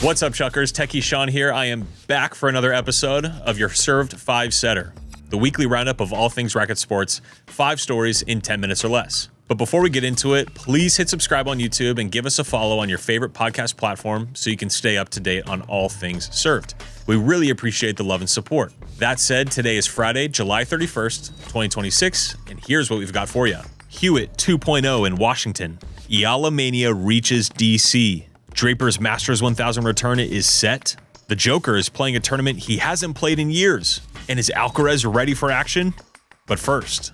What's up, Chuckers? Techie Sean here. I am back for another episode of your Served 5 Setter, the weekly roundup of all things racket sports, 5 stories in 10 minutes or less. But before we get into it, please hit subscribe on YouTube and give us a follow on your favorite podcast platform so you can stay up to date on all things served. We really appreciate the love and support. That said, today is Friday, July 31st, 2026, and here's what we've got for you. Hewitt 2.0 in Washington. Eala Mania reaches DC. Draper's Masters 1000 return is set. The Joker is playing a tournament he hasn't played in years. And is Alcaraz ready for action? But first,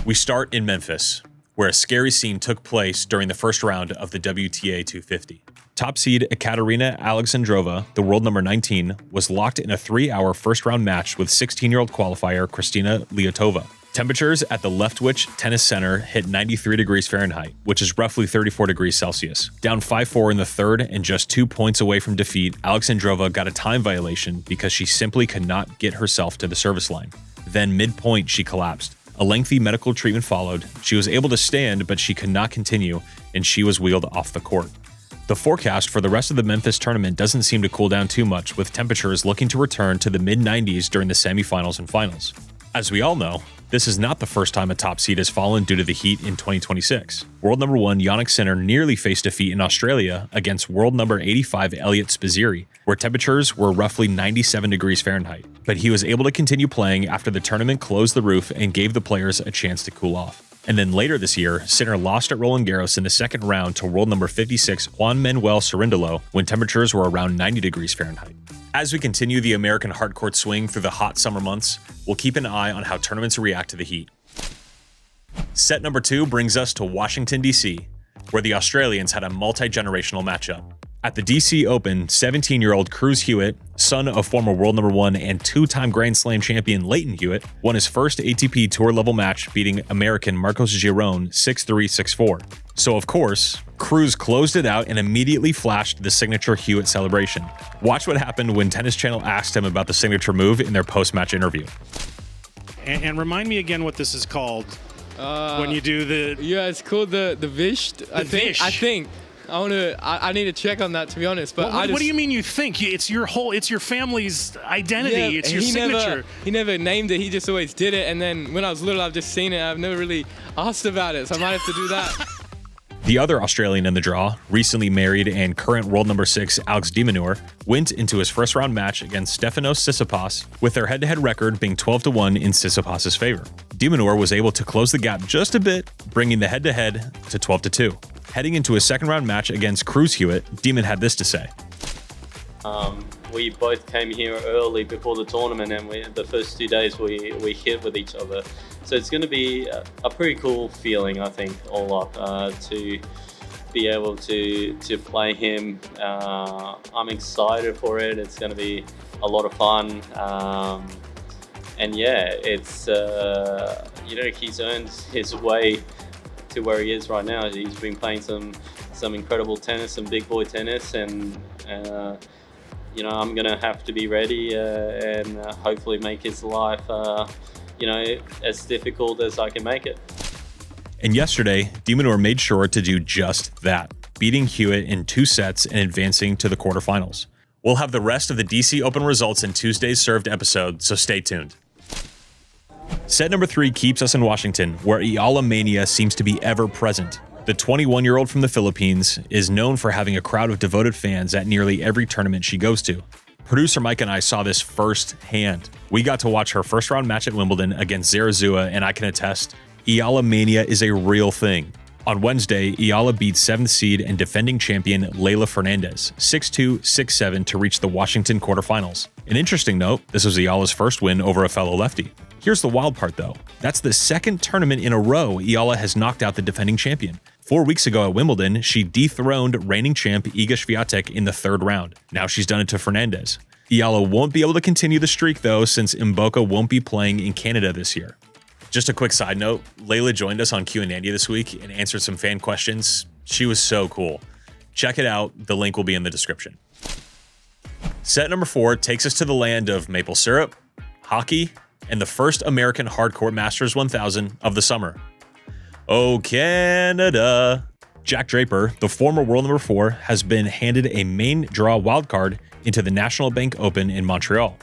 we start in Memphis, where a scary scene took place during the first round of the WTA 250. Top seed Ekaterina Alexandrova, the world number 19, was locked in a 3-hour first-round match with 16-year-old qualifier Kristina Liotova. Temperatures at the Leftwich Tennis Center hit 93 degrees Fahrenheit, which is roughly 34 degrees Celsius. Down 5-4 in the third and just 2 points away from defeat, Alexandrova got a time violation because she simply could not get herself to the service line. Then mid-point, she collapsed. A lengthy medical treatment followed. She was able to stand, but she could not continue, and she was wheeled off the court. The forecast for the rest of the Memphis tournament doesn't seem to cool down too much, with temperatures looking to return to the mid-90s during the semifinals and finals. As we all know, this is not the first time a top seed has fallen due to the heat in 2026. World number 1 Jannik Sinner nearly faced defeat in Australia against world number 85 Elliot Spizzirri, where temperatures were roughly 97 degrees Fahrenheit. But he was able to continue playing after the tournament closed the roof and gave the players a chance to cool off. And then later this year, Sinner lost at Roland Garros in the second round to world number 56 Juan Manuel Cirindolo when temperatures were around 90 degrees Fahrenheit. As we continue the American hardcourt swing through the hot summer months, we'll keep an eye on how tournaments react to the heat. Set number 2 brings us to Washington, D.C., where the Australians had a multi-generational matchup. At the DC Open, 17-year-old Cruz Hewitt, son of former world number 1 and 2-time Grand Slam champion Leylah Hewitt, won his first ATP Tour level match, beating American Marcos Giron 6-3, 6-4. So of course, Cruz closed it out and immediately flashed the signature Hewitt celebration. Watch what happened when Tennis Channel asked him about the signature move in their post-match interview. And remind me again what this is called when you do the... Yeah, it's called the Vish. I think. I need to check on that, to be honest. But what do you mean you think? It's your family's identity. Yeah, it's your signature. He never named it. He just always did it. And then when I was little, I've just seen it. I've never really asked about it, so I might have to do that. The other Australian in the draw, recently married and current world number 6 Alex de Minaur, went into his first round match against Stefanos Tsitsipas, with their head-to-head record being 12-1 in Tsitsipas's favor. De Minaur was able to close the gap just a bit, bringing the head-to-head to 12-2. Heading into his second round match against Cruz Hewitt, Demon had this to say. We both came here early before the tournament, and the first 2 days we hit with each other. So it's going to be a pretty cool feeling, I think, all up, to be able to play him. I'm excited for it. It's going to be a lot of fun. And yeah, it's, he's earned his way to where he is right now. He's been playing some incredible tennis, some big boy tennis, and I'm gonna have to be ready and hopefully make his life as difficult as I can make it. And yesterday, de Minaur made sure to do just that, beating Hewitt in 2 sets and advancing to the quarterfinals. We'll have the rest of the DC Open results in Tuesday's Served episode, so stay tuned. Set number 3 keeps us in Washington, where Eala Mania seems to be ever present. The 21-year-old from the Philippines is known for having a crowd of devoted fans at nearly every tournament she goes to. Producer Mike and I saw this firsthand. We got to watch her first round match at Wimbledon against Zarazua, and I can attest, Eala Mania is a real thing. On Wednesday, Eala beat 7th seed and defending champion Leylah Fernandez 6-2, 6-7 to reach the Washington quarterfinals. An interesting note, this was Eala's first win over a fellow lefty. Here's the wild part though. That's the second tournament in a row Eala has knocked out the defending champion. 4 weeks ago at Wimbledon, she dethroned reigning champ Iga Swiatek in the 3rd round. Now she's done it to Fernandez. Eala won't be able to continue the streak though, since Mboka won't be playing in Canada this year. Just a quick side note, Leylah joined us on Q&A this week and answered some fan questions. She was so cool. Check it out, the link will be in the description. Set number 4 takes us to the land of maple syrup, hockey, and the first American hardcourt Masters 1000 of the summer. Oh, Canada! Jack Draper, the former world number 4, has been handed a main draw wildcard into the National Bank Open in Montreal.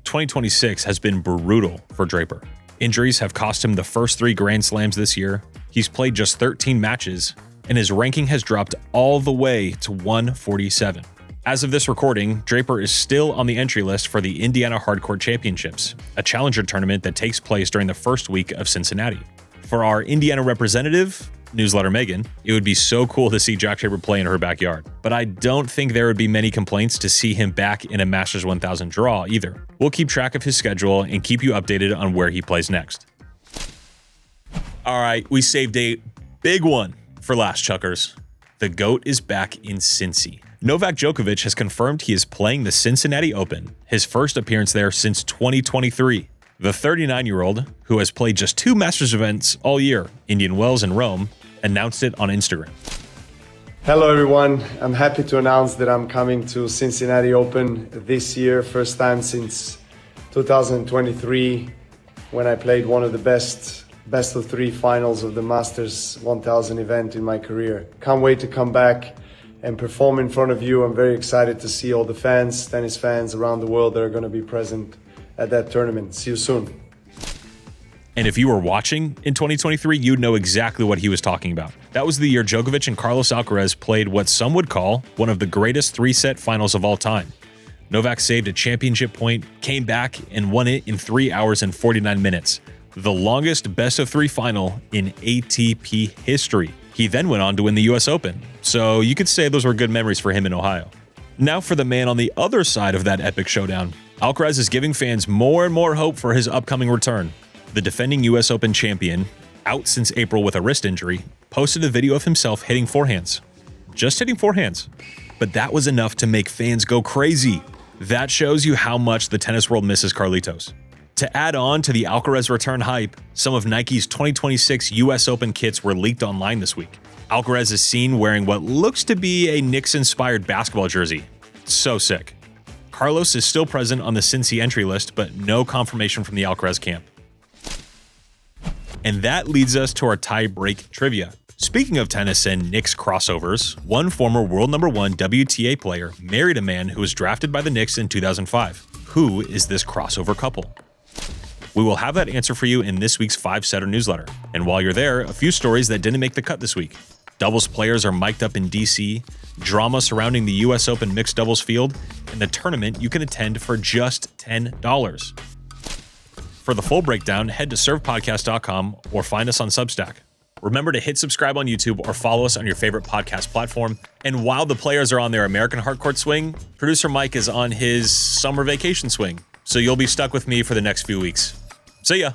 2026 has been brutal for Draper. Injuries have cost him the first 3 Grand Slams this year. He's played just 13 matches, and his ranking has dropped all the way to 147. As of this recording, Draper is still on the entry list for the Indiana Hardcourt Championships, a challenger tournament that takes place during the first week of Cincinnati. For our Indiana representative, Newsletter Megan, it would be so cool to see Jack Draper play in her backyard. But I don't think there would be many complaints to see him back in a Masters 1000 draw either. We'll keep track of his schedule and keep you updated on where he plays next. All right, we saved a big one for last, Chuckers. The GOAT is back in Cincy. Novak Djokovic has confirmed he is playing the Cincinnati Open, his first appearance there since 2023. The 39-year-old, who has played just 2 Masters events all year, Indian Wells and Rome, announced it on Instagram. Hello everyone, I'm happy to announce that I'm coming to Cincinnati Open this year, first time since 2023 when I played one of the best of 3 finals of the Masters 1000 event in my career. Can't wait to come back and perform in front of you. I'm very excited to see all the fans, tennis fans around the world that are going to be present at that tournament. See you soon. And if you were watching in 2023, you'd know exactly what he was talking about. That was the year Djokovic and Carlos Alcaraz played what some would call one of the greatest 3-set finals of all time. Novak saved a championship point, came back, and won it in 3 hours and 49 minutes. The longest best-of-3 final in ATP history. He then went on to win the US Open, so you could say those were good memories for him in Ohio. Now for the man on the other side of that epic showdown. Alcaraz is giving fans more and more hope for his upcoming return. The defending US Open champion, out since April with a wrist injury, posted a video of himself hitting forehands. Just hitting forehands. But that was enough to make fans go crazy. That shows you how much the tennis world misses Carlitos. To add on to the Alcaraz return hype, some of Nike's 2026 US Open kits were leaked online this week. Alcaraz is seen wearing what looks to be a Knicks-inspired basketball jersey. So sick. Carlos is still present on the Cincy entry list, but no confirmation from the Alcaraz camp. And that leads us to our tie-break trivia. Speaking of tennis and Knicks crossovers, one former world number 1 WTA player married a man who was drafted by the Knicks in 2005. Who is this crossover couple? We will have that answer for you in this week's 5-setter newsletter. And while you're there, a few stories that didn't make the cut this week. Doubles players are mic'd up in DC, drama surrounding the US Open mixed doubles field, and the tournament you can attend for just $10. For the full breakdown, head to servepodcast.com or find us on Substack. Remember to hit subscribe on YouTube or follow us on your favorite podcast platform. And while the players are on their American hardcourt swing, producer Mike is on his summer vacation swing. So you'll be stuck with me for the next few weeks. See ya.